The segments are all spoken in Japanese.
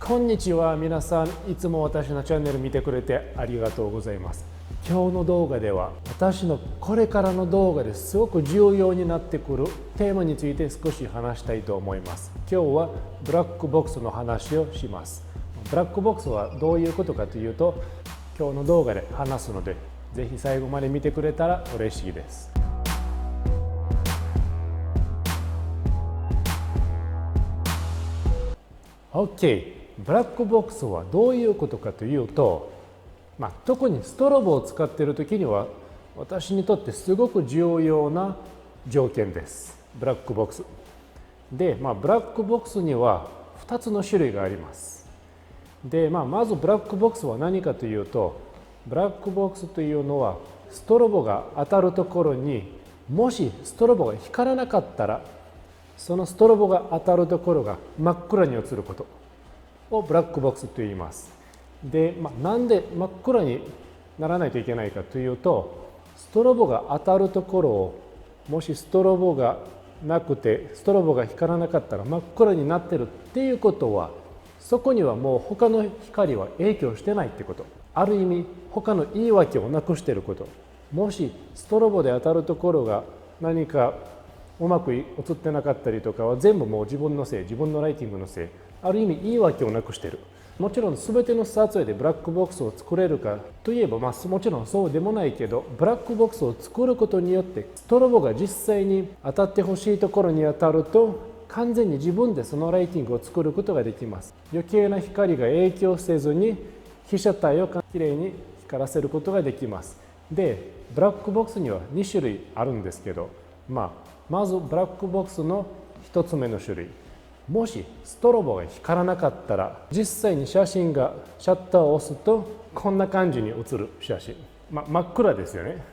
こんにちは。皆さん、いつも私のチャンネル見てくれてありがとうございます。今日の動画では私のこれからの動画ですごく重要になってくるテーマについて少し話したいと思います。今日はブラックボックスの話をします。ブラックボックスはどういうことかというと、今日の動画で話すので、ぜひ最後まで見てくれたら嬉しいです。OK。ブラックボックスはどういうことかというと、特にストロボを使っている時には私にとってすごく重要な条件です。ブラックボックスで、ブラックボックスには2つの種類があります。で、まずブラックボックスは何かというと、ブラックボックスというのはストロボが当たるところにもしストロボが光らなかったら、そのストロボが当たるところが真っ暗に映ることをブラックボックスと言います。で、なんで真っ暗にならないといけないかというと、ストロボが当たるところをもしストロボがなくてストロボが光らなかったら真っ暗になってるっていうことは、そこにはもう他の光は影響してないってこと。ある意味他の言い訳をなくしていること。もしストロボで当たるところが何かうまく映ってなかったりとかは全部もう自分のせい、自分のライティングのせい。ある意味言い訳をなくしている。もちろん全ての撮影でブラックボックスを作れるかといえば、もちろんそうでもないけど、ブラックボックスを作ることによってストロボが実際に当たってほしいところに当たると、完全に自分でそのライティングを作ることができます。余計な光が影響せずに被写体をきれいに光らせることができます。で、ブラックボックスには2種類あるんですけど、まずブラックボックスの1つ目の種類。もしストロボが光らなかったら、実際に写真がシャッターを押すとこんな感じに写る写真、真っ暗ですよね。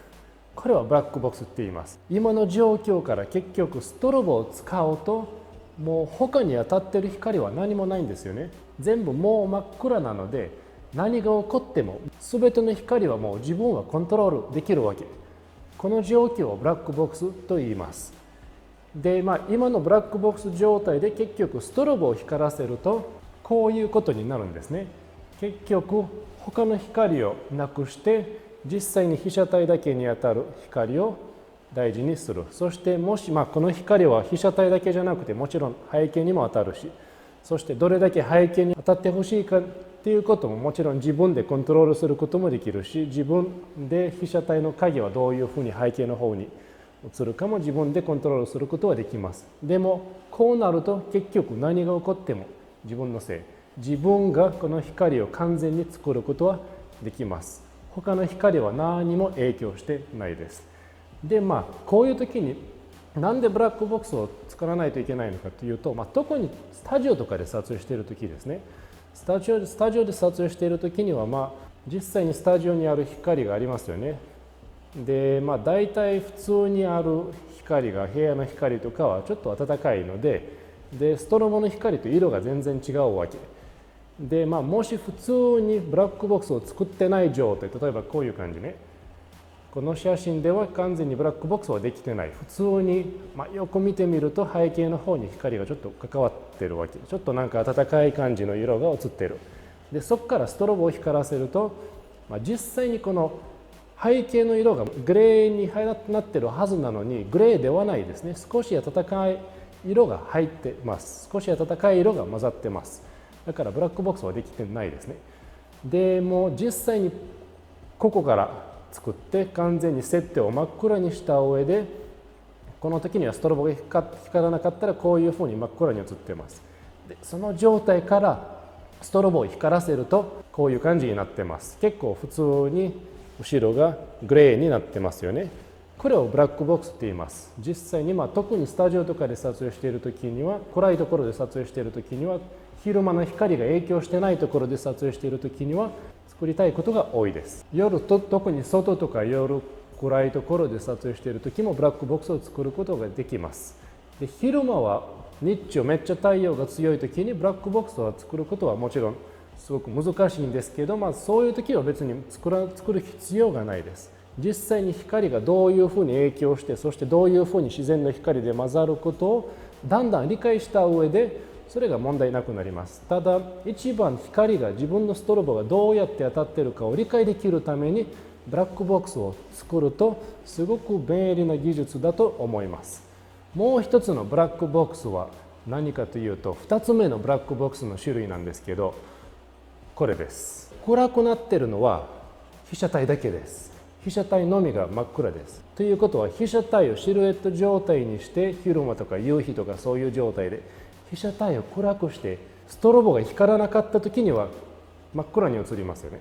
これはブラックボックスって言います。今の状況から結局ストロボを使うと、もう他に当たってる光は何もないんですよね。全部もう真っ暗なので、何が起こっても全ての光はもう自分はコントロールできるわけ。この状況をブラックボックスと言います。で、今のブラックボックス状態で結局ストロボを光らせるとこういうことになるんですね。結局他の光をなくして実際に被写体だけに当たる光を大事にする。そしてもしこの光は被写体だけじゃなくてもちろん背景にも当たるし、そしてどれだけ背景に当たってほしいかっていうことももちろん自分でコントロールすることもできるし、自分で被写体の影はどういうふうに背景の方に映るかも自分でコントロールすることはできます。でもこうなると結局何が起こっても自分のせい。自分がこの光を完全に作ることはできます。他の光は何も影響してないです。で、こういう時になんでブラックボックスを作らないといけないのかというと、特にスタジオとかで撮影している時ですね。スタジオで撮影している時には実際にスタジオにある光がありますよね。で、大体普通にある光が、部屋の光とかはちょっと暖かいので、ストロボの光と色が全然違うわけで、もし普通にブラックボックスを作ってない状態、例えばこういう感じね。この写真では完全にブラックボックスはできてない。普通に、よく見てみると背景の方に光がちょっと関わってるわけ。ちょっとなんか暖かい感じの色が映ってる。で、そこからストロボを光らせると、実際にこの背景の色がグレーになってるはずなのに、グレーではないですね。少し暖かい色が入ってます。少し暖かい色が混ざってます。だからブラックボックスはできてないですね。でも実際にここから作って完全に設定を真っ暗にした上で、この時にはストロボが光らなかったらこういうふうに真っ暗に映ってます。で、その状態からストロボを光らせるとこういう感じになってます。結構普通に後ろがグレーになってますよね。これをブラックボックスって言います。実際に特にスタジオとかで撮影している時には、暗いところで撮影している時には、昼間の光が影響してないところで撮影している時には作りたいことが多いです。夜と特に外とか夜暗いところで撮影している時もブラックボックスを作ることができます。で、昼間は日中めっちゃ太陽が強い時にブラックボックスを作ることはもちろんすごく難しいんですけど、そういう時は別に作る必要がないです。実際に光がどういうふうに影響して、そしてどういうふうに自然の光で混ざることをだんだん理解した上で、それが問題なくなります。ただ一番光が自分のストロボがどうやって当たっているかを理解できるためにブラックボックスを作るとすごく便利な技術だと思います。もう一つのブラックボックスは何かというと、2つ目のブラックボックスの種類なんですけど、これです。暗くなっているのは被写体だけです。被写体のみが真っ暗です。ということは被写体をシルエット状態にして昼間とか夕日とかそういう状態で被写体を暗くしてストロボが光らなかった時には真っ暗に映りますよね。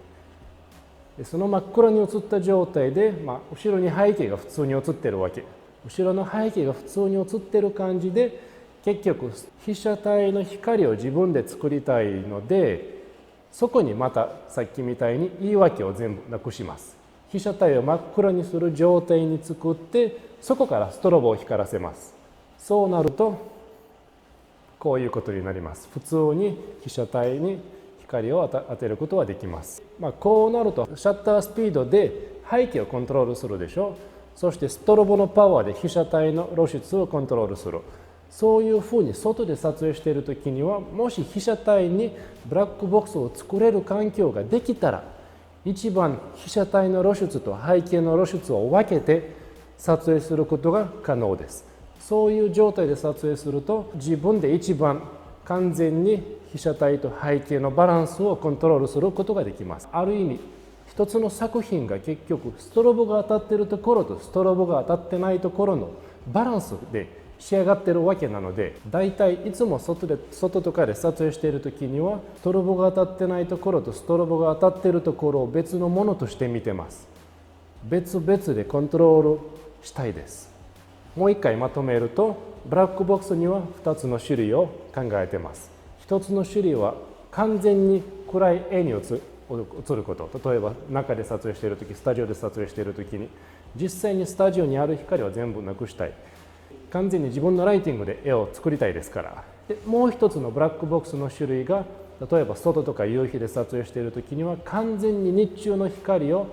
でその真っ暗に映った状態で、後ろに背景が普通に映ってるわけ。後ろの背景が普通に映ってる感じで、結局被写体の光を自分で作りたいので、そこにまたさっきみたいに言い訳を全部なくします。被写体を真っ暗にする状態に作って、そこからストロボを光らせます。そうなるとこういうことになります。普通に被写体に光を当てることはできます。こうなるとシャッタースピードで背景をコントロールするでしょ。そしてストロボのパワーで被写体の露出をコントロールする。そういうふうに外で撮影している時には、もし被写体にブラックボックスを作れる環境ができたら、一番被写体の露出と背景の露出を分けて撮影することが可能です。そういう状態で撮影すると、自分で一番完全に被写体と背景のバランスをコントロールすることができます。ある意味一つの作品が結局ストロボが当たっているところとストロボが当たってないところのバランスで仕上がっているわけなので、だいたいいつも外とかで撮影している時にはストロボが当たってないところとストロボが当たっているところを別のものとして見てます。別々でコントロールしたいです。もう一回まとめると、ブラックボックスには2つの種類を考えています。1つの種類は完全に暗い絵に映ること。例えば中で撮影している時、スタジオで撮影している時に実際にスタジオにある光は全部なくしたい。完全に自分のライティングで絵を作りたいですから。でもう一つのブラックボックスの種類が、例えば外とか夕日で撮影している時には完全に日中の光を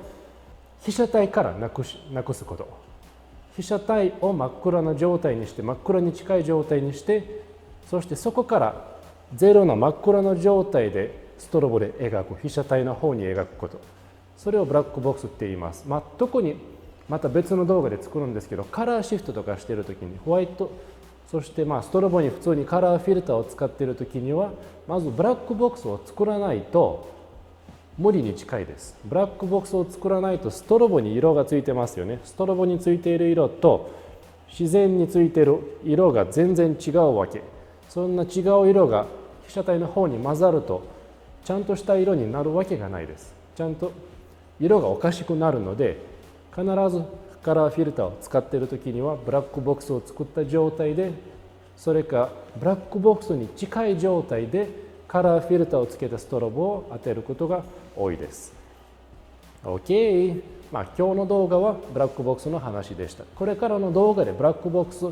被写体からなくすこと。被写体を真っ暗な状態にして、真っ暗に近い状態にして、そしてそこからゼロな真っ暗な状態でストロボで描く、被写体の方に描くこと。それをブラックボックスって言います。特にまた別の動画で作るんですけど、カラーシフトとかしている時にホワイト、そしてストロボに普通にカラーフィルターを使っている時には、まずブラックボックスを作らないと無理に近いです。ブラックボックスを作らないと、ストロボに色がついてますよね。ストロボについている色と自然についている色が全然違うわけ。そんな違う色が被写体の方に混ざるとちゃんとした色になるわけがないです。ちゃんと色がおかしくなるので、必ずカラーフィルターを使っている時にはブラックボックスを作った状態で、それかブラックボックスに近い状態でカラーフィルターをつけたストロボを当てることが多いです。 OK。今日の動画はブラックボックスの話でした。これからの動画でブラックボックス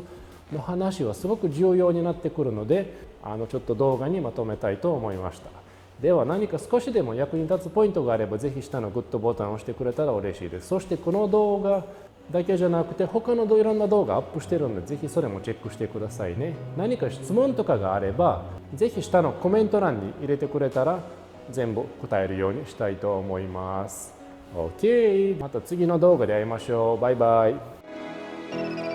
の話はすごく重要になってくるので、ちょっと動画にまとめたいと思いました。では何か少しでも役に立つポイントがあれば、ぜひ下のグッドボタンを押してくれたら嬉しいです。そしてこの動画だけじゃなくて他のいろんな動画アップしてるので、ぜひそれもチェックしてくださいね。何か質問とかがあれば、ぜひ下のコメント欄に入れてくれたら全部答えるようにしたいと思います。 OK。 また次の動画で会いましょう。バイバイ。